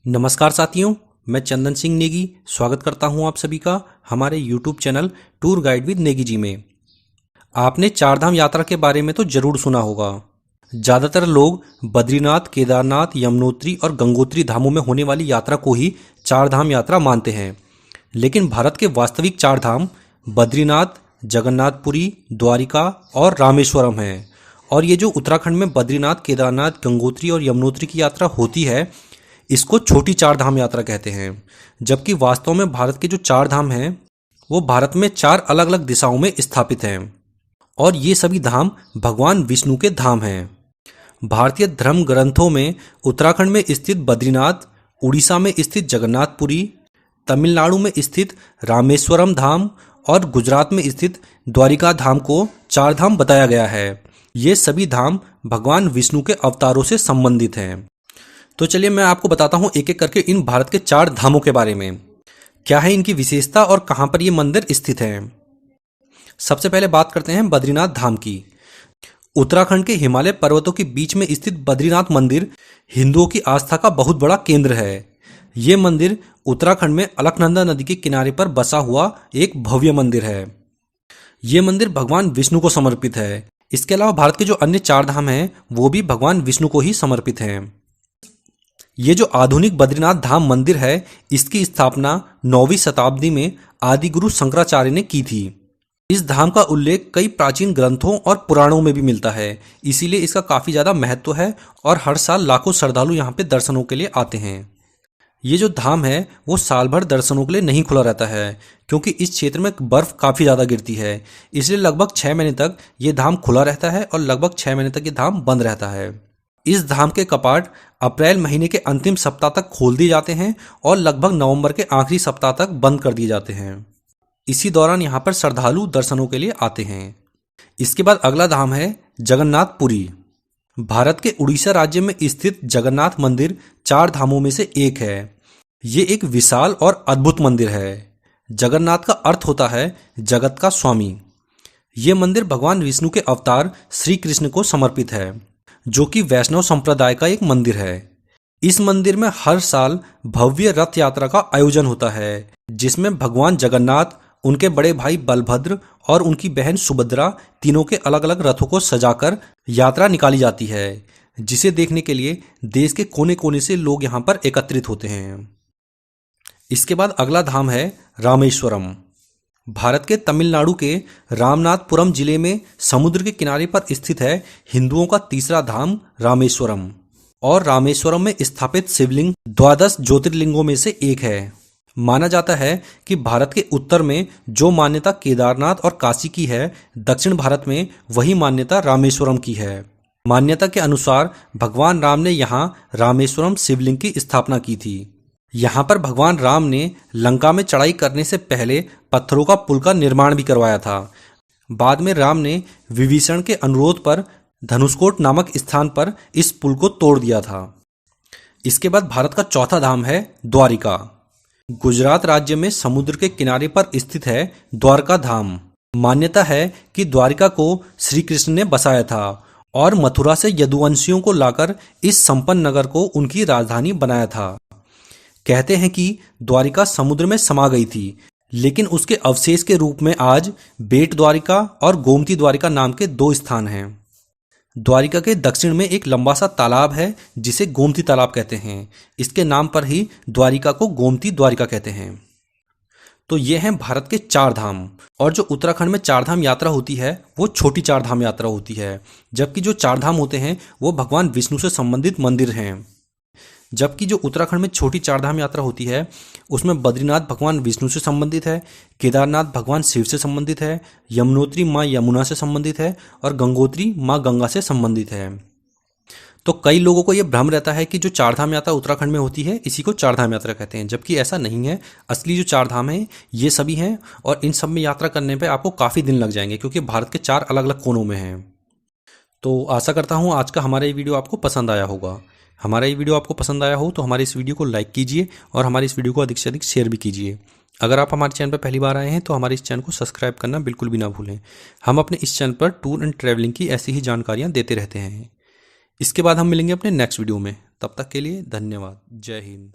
नमस्कार साथियों, मैं चंदन सिंह नेगी स्वागत करता हूं आप सभी का हमारे YouTube channel tour guide with Negi ji में। आपने चारधाम यात्रा के बारे में तो जरूर सुना होगा। ज़्यादातर लोग बद्रीनाथ, केदारनाथ, यमुनोत्री और गंगोत्री धामों में होने वाली यात्रा को ही चारधाम यात्रा मानते हैं। लेकिन भारत के वास्तविक चार धाम बद्रीनाथ, जगन्नाथपुरी, द्वारिका और रामेश्वरम हैं। और ये जो उत्तराखंड में बद्रीनाथ, केदारनाथ, गंगोत्री और यमुनोत्री की यात्रा होती है, इसको छोटी चार धाम यात्रा कहते हैं। जबकि वास्तव में भारत के जो चार धाम हैं वो भारत में चार अलग अलग दिशाओं में स्थापित हैं और ये सभी धाम भगवान विष्णु के धाम हैं। भारतीय धर्म ग्रंथों में उत्तराखंड में स्थित बद्रीनाथ, उड़ीसा में स्थित जगन्नाथपुरी, तमिलनाडु में स्थित रामेश्वरम धाम और गुजरात में स्थित द्वारिका धाम को चार धाम बताया गया है। ये सभी धाम भगवान विष्णु के अवतारों से संबंधित हैं। तो चलिए मैं आपको बताता हूँ एक एक करके इन भारत के चार धामों के बारे में। क्या है इनकी विशेषता और कहाँ पर ये मंदिर स्थित हैं। सबसे पहले बात करते हैं बद्रीनाथ धाम की। उत्तराखंड के हिमालय पर्वतों के बीच में स्थित बद्रीनाथ मंदिर हिंदुओं की आस्था का बहुत बड़ा केंद्र है। ये मंदिर उत्तराखंड में अलकनंदा नदी के किनारे पर बसा हुआ एक भव्य मंदिर है। ये मंदिर भगवान विष्णु को समर्पित है। इसके अलावा भारत के जो अन्य चार धाम हैं वो भी भगवान विष्णु को ही समर्पित हैं। ये जो आधुनिक बद्रीनाथ धाम मंदिर है, इसकी स्थापना 9वीं शताब्दी में आदि गुरु शंकराचार्य ने की थी। इस धाम का उल्लेख कई प्राचीन ग्रंथों और पुराणों में भी मिलता है, इसीलिए इसका काफ़ी ज़्यादा महत्व है और हर साल लाखों श्रद्धालु यहाँ पे दर्शनों के लिए आते हैं। ये जो धाम है वो साल भर दर्शनों के लिए नहीं खुला रहता है, क्योंकि इस क्षेत्र में बर्फ़ काफ़ी ज़्यादा गिरती है। इसलिए लगभग 6 महीने तक ये धाम खुला रहता है और लगभग 6 महीने तक ये धाम बंद रहता है। इस धाम के कपाट अप्रैल महीने के अंतिम सप्ताह तक खोल दिए जाते हैं और लगभग नवंबर के आखिरी सप्ताह तक बंद कर दिए जाते हैं। इसी दौरान यहाँ पर श्रद्धालु दर्शनों के लिए आते हैं। इसके बाद अगला धाम है जगन्नाथपुरी। भारत के उड़ीसा राज्य में स्थित जगन्नाथ मंदिर चार धामों में से एक है। ये एक विशाल और अद्भुत मंदिर है। जगन्नाथ का अर्थ होता है जगत का स्वामी। ये मंदिर भगवान विष्णु के अवतार श्री कृष्ण को समर्पित है, जो कि वैष्णव संप्रदाय का एक मंदिर है। इस मंदिर में हर साल भव्य रथ यात्रा का आयोजन होता है, जिसमें भगवान जगन्नाथ, उनके बड़े भाई बलभद्र और उनकी बहन सुभद्रा तीनों के अलग अलग रथों को सजाकर यात्रा निकाली जाती है, जिसे देखने के लिए देश के कोने कोने से लोग यहाँ पर एकत्रित होते हैं। इसके बाद अगला धाम है रामेश्वरम। भारत के तमिलनाडु के रामनाथपुरम जिले में समुद्र के किनारे पर स्थित है हिंदुओं का तीसरा धाम रामेश्वरम। और रामेश्वरम में स्थापित शिवलिंग 12 ज्योतिर्लिंगों में से एक है। माना जाता है कि भारत के उत्तर में जो मान्यता केदारनाथ और काशी की है, दक्षिण भारत में वही मान्यता रामेश्वरम की है। मान्यता के अनुसार भगवान राम ने यहाँ रामेश्वरम शिवलिंग की स्थापना की थी। यहाँ पर भगवान राम ने लंका में चढ़ाई करने से पहले पत्थरों का पुल का निर्माण भी करवाया था। बाद में राम ने विभीषण के अनुरोध पर धनुषकोट नामक स्थान पर इस पुल को तोड़ दिया था। इसके बाद भारत का चौथा धाम है द्वारिका। गुजरात राज्य में समुद्र के किनारे पर स्थित है द्वारका धाम। मान्यता है कि द्वारिका को श्री कृष्ण ने बसाया था और मथुरा से यदुवंशियों को लाकर इस संपन्न नगर को उनकी राजधानी बनाया था। कहते हैं कि द्वारिका समुद्र में समा गई थी, लेकिन उसके अवशेष के रूप में आज बेट द्वारिका और गोमती द्वारिका नाम के 2 स्थान हैं। द्वारिका के दक्षिण में एक लंबा सा तालाब है जिसे गोमती तालाब कहते हैं। इसके नाम पर ही द्वारिका को गोमती द्वारिका कहते हैं। तो ये हैं भारत के चार धाम। और जो उत्तराखंड में चार धाम यात्रा होती है वो छोटी चार धाम यात्रा होती है, जबकि जो चार धाम होते हैं वो भगवान विष्णु से संबंधित मंदिर हैं। जबकि जो उत्तराखंड में छोटी चार धाम यात्रा होती है उसमें बद्रीनाथ भगवान विष्णु से संबंधित है, केदारनाथ भगवान शिव से संबंधित है, यमुनोत्री माँ यमुना से संबंधित है और गंगोत्री माँ गंगा से संबंधित है। तो कई लोगों को ये भ्रम रहता है कि जो चार धाम यात्रा उत्तराखंड में होती है इसी को चार धाम यात्रा कहते हैं, जबकि ऐसा नहीं है। असली जो चार धाम है ये सभी हैं और इन सब में यात्रा करने पर आपको काफ़ी दिन लग जाएंगे, क्योंकि भारत के 4 अलग अलग कोनों में हैं। तो आशा करता हूँ आज का हमारा ये वीडियो आपको पसंद आया होगा। हमारा ये वीडियो आपको पसंद आया हो तो हमारे इस वीडियो को लाइक कीजिए और हमारे इस वीडियो को अधिक से अधिक शेयर भी कीजिए। अगर आप हमारे चैनल पर पहली बार आए हैं तो हमारे इस चैनल को सब्सक्राइब करना बिल्कुल भी ना भूलें। हम अपने इस चैनल पर टूर एंड ट्रैवलिंग की ऐसी ही जानकारियाँ देते रहते हैं। इसके बाद हम मिलेंगे अपने नेक्स्ट वीडियो में। तब तक के लिए धन्यवाद। जय हिंद।